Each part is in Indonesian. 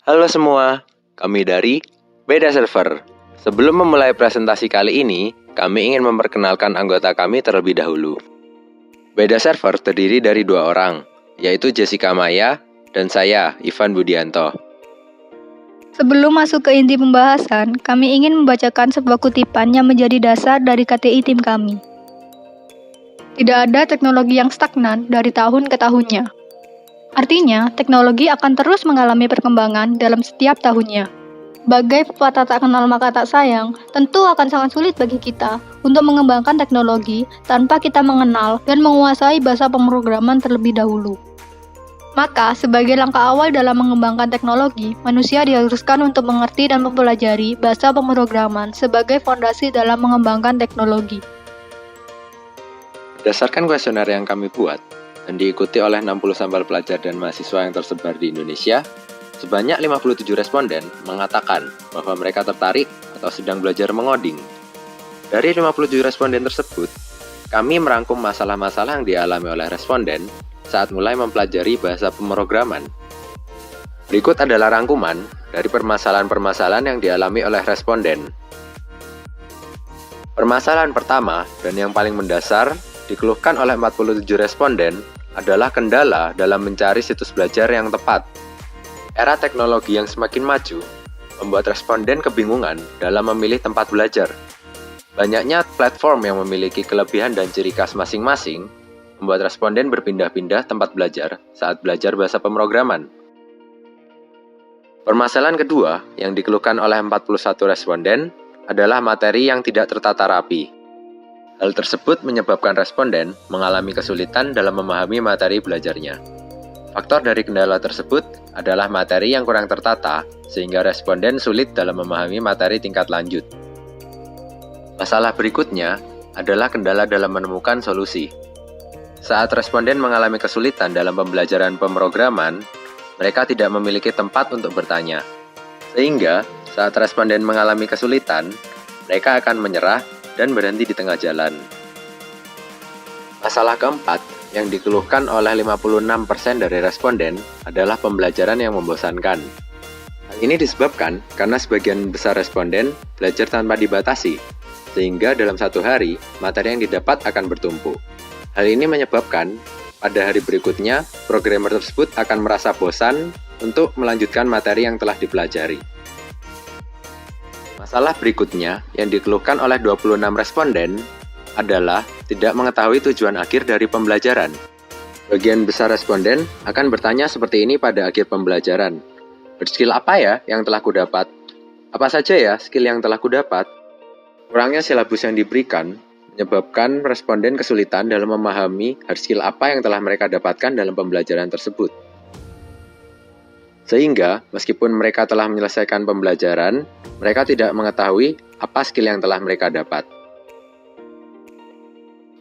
Halo semua, kami dari Beda Server. Sebelum memulai presentasi kali ini, kami ingin memperkenalkan anggota kami terlebih dahulu. Beda Server terdiri dari 2 orang, yaitu Jessica Maya dan saya, Ivan Budianto. Sebelum masuk ke inti pembahasan, kami ingin membacakan sebuah kutipan yang menjadi dasar dari KTI tim kami. Tidak ada teknologi yang stagnan dari tahun ke tahunnya. Artinya, teknologi akan terus mengalami perkembangan dalam setiap tahunnya. Bagai pepatah tak kenal maka tak sayang, tentu akan sangat sulit bagi kita untuk mengembangkan teknologi tanpa kita mengenal dan menguasai bahasa pemrograman terlebih dahulu. Maka, sebagai langkah awal dalam mengembangkan teknologi, manusia diharuskan untuk mengerti dan mempelajari bahasa pemrograman sebagai fondasi dalam mengembangkan teknologi. Berdasarkan kuesioner yang kami buat, dan diikuti oleh 60 sampel pelajar dan mahasiswa yang tersebar di Indonesia, sebanyak 57 responden mengatakan bahwa mereka tertarik atau sedang belajar mengoding. Dari 57 responden tersebut, kami merangkum masalah-masalah yang dialami oleh responden saat mulai mempelajari bahasa pemrograman. Berikut adalah rangkuman dari permasalahan-permasalahan yang dialami oleh responden. Permasalahan pertama dan yang paling mendasar dikeluhkan oleh 47 responden adalah kendala dalam mencari situs belajar yang tepat. Era teknologi yang semakin maju membuat responden kebingungan dalam memilih tempat belajar. Banyaknya platform yang memiliki kelebihan dan ciri khas masing-masing membuat responden berpindah-pindah tempat belajar saat belajar bahasa pemrograman. Permasalahan kedua yang dikeluhkan oleh 41 responden adalah materi yang tidak tertata rapi. Hal tersebut menyebabkan responden mengalami kesulitan dalam memahami materi belajarnya. Faktor dari kendala tersebut adalah materi yang kurang tertata, sehingga responden sulit dalam memahami materi tingkat lanjut. Masalah berikutnya adalah kendala dalam menemukan solusi. Saat responden mengalami kesulitan dalam pembelajaran pemrograman, mereka tidak memiliki tempat untuk bertanya. Sehingga, saat responden mengalami kesulitan, mereka akan menyerah dan berhenti di tengah jalan. Masalah keempat yang dikeluhkan oleh 56% dari responden adalah pembelajaran yang membosankan. Hal ini disebabkan karena sebagian besar responden belajar tanpa dibatasi, sehingga dalam satu hari, materi yang didapat akan bertumpuk. Hal ini menyebabkan pada hari berikutnya, programmer tersebut akan merasa bosan untuk melanjutkan materi yang telah dipelajari. Masalah berikutnya yang dikeluhkan oleh 26 responden adalah tidak mengetahui tujuan akhir dari pembelajaran. Bagian besar responden akan bertanya seperti ini pada akhir pembelajaran. Berskill apa ya yang telah kudapat? Apa saja ya skill yang telah kudapat? Kurangnya silabus yang diberikan menyebabkan responden kesulitan dalam memahami hard skill apa yang telah mereka dapatkan dalam pembelajaran tersebut. Sehingga, meskipun mereka telah menyelesaikan pembelajaran, mereka tidak mengetahui apa skill yang telah mereka dapat.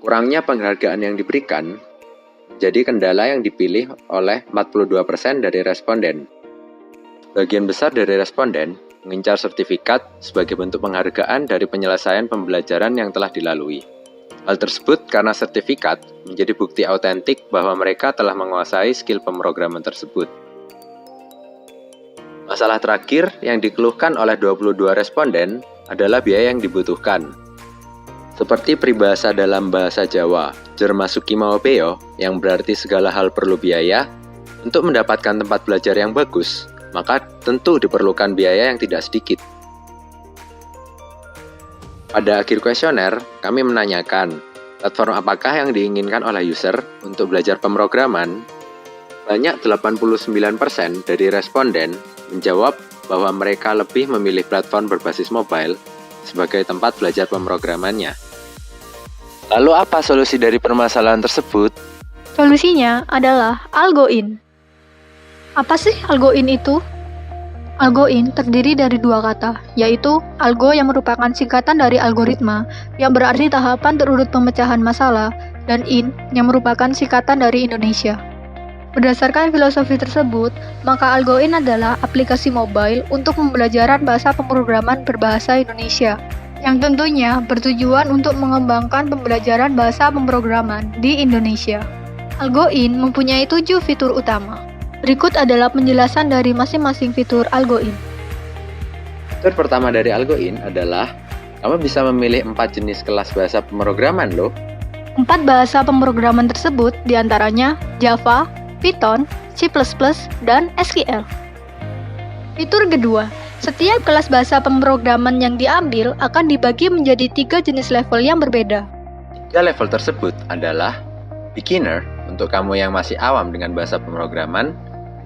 Kurangnya penghargaan yang diberikan menjadi kendala yang dipilih oleh 42% dari responden. Bagian besar dari responden mengincar sertifikat sebagai bentuk penghargaan dari penyelesaian pembelajaran yang telah dilalui. Hal tersebut karena sertifikat menjadi bukti autentik bahwa mereka telah menguasai skill pemrograman tersebut. Masalah terakhir yang dikeluhkan oleh 22 responden adalah biaya yang dibutuhkan. Seperti peribahasa dalam bahasa Jawa, Jermasuki Mawabeo, yang berarti segala hal perlu biaya, untuk mendapatkan tempat belajar yang bagus, maka tentu diperlukan biaya yang tidak sedikit. Pada akhir kuesioner, kami menanyakan, platform apakah yang diinginkan oleh user untuk belajar pemrograman? Banyak 89% dari responden menjawab bahwa mereka lebih memilih platform berbasis mobile sebagai tempat belajar pemrogramannya. Lalu apa solusi dari permasalahan tersebut? Solusinya adalah AlgoIn. Apa sih AlgoIn itu? AlgoIn terdiri dari 2 kata, yaitu algo yang merupakan singkatan dari algoritma, yang berarti tahapan terurut pemecahan masalah, dan in yang merupakan singkatan dari Indonesia. Berdasarkan filosofi tersebut, maka AlgoIn adalah aplikasi mobile untuk pembelajaran bahasa pemrograman berbahasa Indonesia, yang tentunya bertujuan untuk mengembangkan pembelajaran bahasa pemrograman di Indonesia. AlgoIn mempunyai 7 fitur utama. Berikut adalah penjelasan dari masing-masing fitur AlgoIn. Fitur pertama dari AlgoIn adalah kamu bisa memilih 4 jenis kelas bahasa pemrograman loh. 4 bahasa pemrograman tersebut diantaranya Java, Python, C++, dan SQL. Fitur kedua, setiap kelas bahasa pemrograman yang diambil akan dibagi menjadi 3 jenis level yang berbeda. 3 level tersebut adalah Beginner untuk kamu yang masih awam dengan bahasa pemrograman,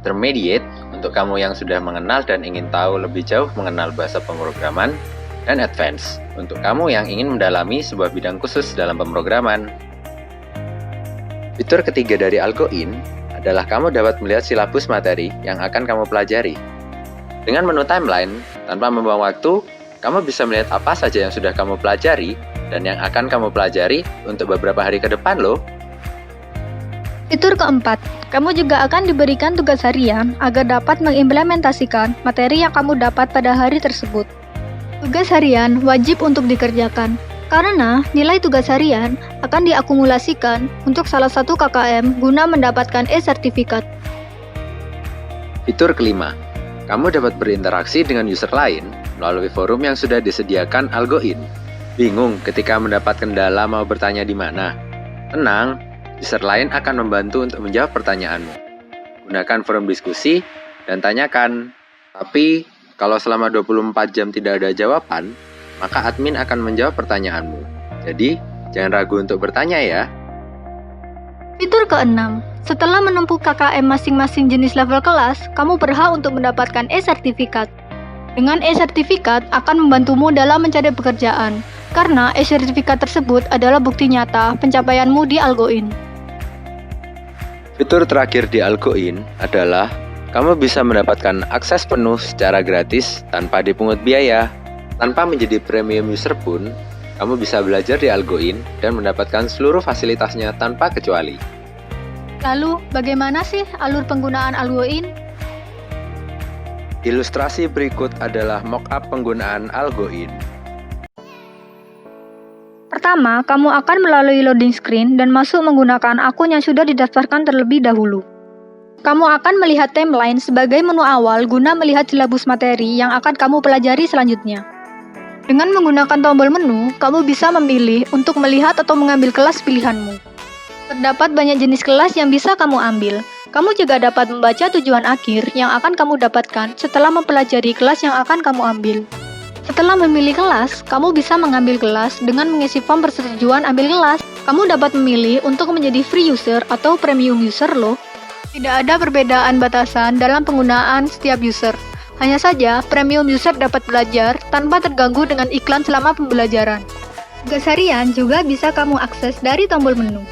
Intermediate untuk kamu yang sudah mengenal dan ingin tahu lebih jauh mengenal bahasa pemrograman, dan Advanced untuk kamu yang ingin mendalami sebuah bidang khusus dalam pemrograman. Fitur ketiga dari AlgoIn adalah kamu dapat melihat silabus materi yang akan kamu pelajari. Dengan menu timeline, tanpa membuang waktu, kamu bisa melihat apa saja yang sudah kamu pelajari dan yang akan kamu pelajari untuk beberapa hari ke depan loh. Fitur keempat, kamu juga akan diberikan tugas harian agar dapat mengimplementasikan materi yang kamu dapat pada hari tersebut. Tugas harian wajib untuk dikerjakan, karena nilai tugas harian akan diakumulasikan untuk salah satu KKM guna mendapatkan e-sertifikat. Fitur kelima, kamu dapat berinteraksi dengan user lain melalui forum yang sudah disediakan AlgoIn. Bingung ketika mendapat kendala mau bertanya di mana? Tenang, user lain akan membantu untuk menjawab pertanyaanmu. Gunakan forum diskusi dan tanyakan. Tapi, kalau selama 24 jam tidak ada jawaban, maka admin akan menjawab pertanyaanmu. Jadi, jangan ragu untuk bertanya ya. Fitur keenam, setelah menempuh KKM masing-masing jenis level kelas, kamu berhak untuk mendapatkan e-sertifikat. Dengan e-sertifikat akan membantumu dalam mencari pekerjaan, karena e-sertifikat tersebut adalah bukti nyata pencapaianmu di AlgoIn. Fitur terakhir di AlgoIn adalah kamu bisa mendapatkan akses penuh secara gratis tanpa dipungut biaya. Tanpa menjadi premium user pun, kamu bisa belajar di AlgoIn dan mendapatkan seluruh fasilitasnya tanpa kecuali. Lalu, bagaimana sih alur penggunaan AlgoIn? Ilustrasi berikut adalah mock-up penggunaan AlgoIn. Pertama, kamu akan melalui loading screen dan masuk menggunakan akun yang sudah didaftarkan terlebih dahulu. Kamu akan melihat timeline sebagai menu awal guna melihat silabus materi yang akan kamu pelajari selanjutnya. Dengan menggunakan tombol menu, kamu bisa memilih untuk melihat atau mengambil kelas pilihanmu. Terdapat banyak jenis kelas yang bisa kamu ambil. Kamu juga dapat membaca tujuan akhir yang akan kamu dapatkan setelah mempelajari kelas yang akan kamu ambil. Setelah memilih kelas, kamu bisa mengambil kelas dengan mengisi form persetujuan ambil kelas. Kamu dapat memilih untuk menjadi free user atau premium user loh. Tidak ada perbedaan batasan dalam penggunaan setiap user. Hanya saja, premium user dapat belajar tanpa terganggu dengan iklan selama pembelajaran. Tugas harian juga bisa kamu akses dari tombol menu.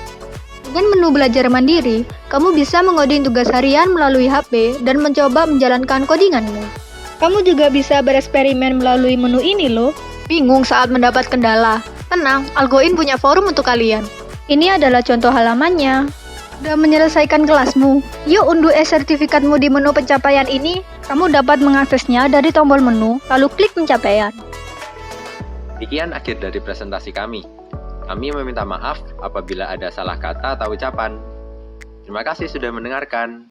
Dengan menu belajar mandiri, kamu bisa mengoding tugas harian melalui HP dan mencoba menjalankan kodinganmu. Kamu juga bisa bereksperimen melalui menu ini loh. Bingung saat mendapat kendala? Tenang, AlgoIn punya forum untuk kalian. Ini adalah contoh halamannya. Sudah menyelesaikan kelasmu? Yuk unduh e-sertifikatmu di menu pencapaian ini. Kamu dapat mengaksesnya dari tombol menu, lalu klik pencapaian. Demikian akhir dari presentasi kami. Kami meminta maaf apabila ada salah kata atau ucapan. Terima kasih sudah mendengarkan.